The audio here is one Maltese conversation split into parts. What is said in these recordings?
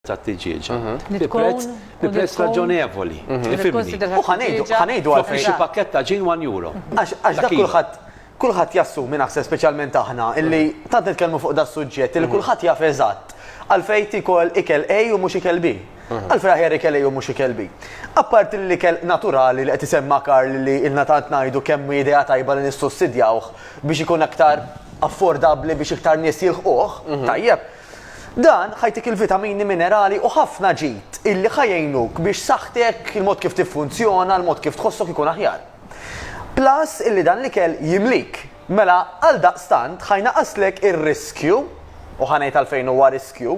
tat-tiġiġ. Bi prezz raġonevoli. Ħanejdu Offri xi pakkett ta' ġin €1. Għax dak kulħadd jassumi naħseb speċjalment aħna illi tant nitkellmu fuq da suġġett illi kulħadd jaf eżatt għalfejn tikol ikel A u mhux ikel B. Għalfejn aħjar ikel A u mhux ikel B. Apparti l-ikel naturali li qed isemma Karl li ilna tant ngħidu kemm idea tajba li nissussidjawh biex ikun aktar affordabbli biex iktar nies jilħquh, tajjeb. Dan ħajtik il-vitamini minerali u ħafna ġid illi ħajjejnuk biex saħtek il-mod kif tiffunzjona, il-mod kif tħossok ikun aħjar. Plus illi dan l-ikel jimlik. Mela għal daqstant ħajnaqaslek ir-riskju, u ħanejt għalfejn huwa riskju,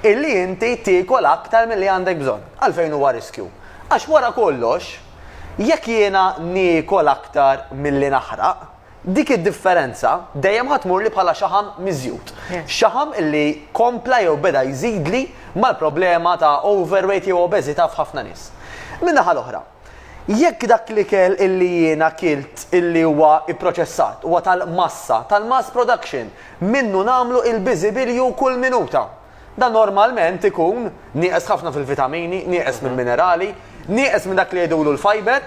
illi inti tiekol aktar milli għandek bżonn. Għalfejn huwa riskju. Għax wara kollox, jekk jiena niekol aktar milli naħraq, dik id-differenza dejjem ħatmur li bħala xaħam miżjud. Xaħam illi kompla jew beda jżidli mal-problema ta' overweight jew obesità f'ħafna nies. Min-naħa l-oħra, jekk dak l-ikel illi jiena kilt illi huwa ipproċessat, huwa tal-massa, tal-mass production, minnu nagħmlu il-biżibilju kull minuta. Dan normalment ikun nieqes ħafna fil-vitamini, nieqes mill-minerali, nieqes minn dak li jgħidulu l-fiber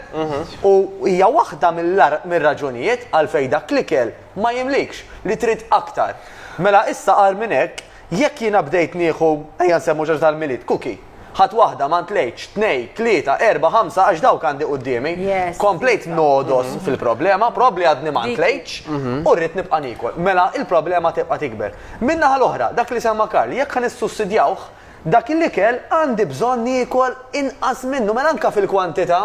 u hija waħda mill-raġunijiet għalfejn dak l-ikel ma jimlikx li trid aktar. Mela issa qal minn hekk, jekk jiena bdejt nieħu ejja nsemmu ġaġ tal-miliet, cookie. Ħadd waħda ma ntlejtx, 2, 3, 4, 5 għax dawk għandi qudiemi. Komplejt nodos fil-problema, probli għadni ma ntlejtx u rrid nibqa' niekol. Mela il-problema tibqa' tikber. Min-naħa l-oħra, dak li semma Karl, jekk ħa nissussidjawh, dak il-ikel għandi bżonn niekol inqas minnu, mela anke fil-kwantità.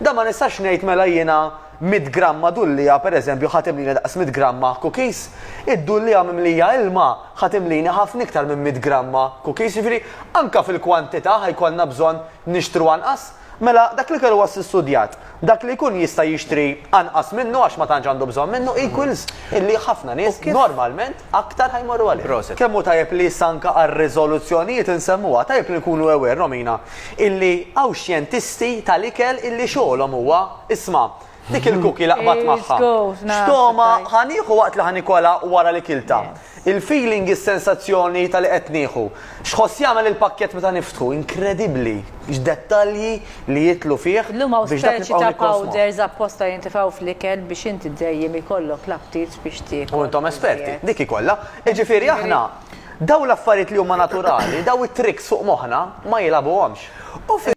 Da ma nistax ngħid mela jiena 100 gramma dullija pereżempju ħatimlina daqs 100 gramma cookies. Id-dullija mimlija ilma ħatimlina ħafna iktar minn 100 gramma cookies, jiġifieri anke fil-kwantità ħajkollna bżonn nixtru anqas. Mela dak li kellu studjat, dak li jkun jista' jixtri anqas minnu għax ma tantx għandu bżonn minnu equals illi ħafna nies normalment aktar ħajmorru għalih. Kemm hu tajjeb li sanka għar-riżoluzzjonijiet insemmuha, tajjeb li nkunu aware Romina illi hawn xjentisti tal-ikel illi xogħolhom huwa isma' dik il-kuki laqbad magħha. Xtoma ħanieħu waqt li ħanikola wara li kilta. Il-feeling, is-sensazzjoni tal-li qed nieħu. X'ħoss jagħmel il-pakkett meta niftħu, inkredibbli. X'dettalji li jitlu fih biex dak ta' powders apposta jintifgħu fl-ikel biex inti dejjem ikollok l-aptit biex tiekol. U intom esperti, dik ikollha. Jiġifieri aħna daw l-affarijiet li huma naturali, daw it-tricks fuq moħħna ma jilagħbuhomx.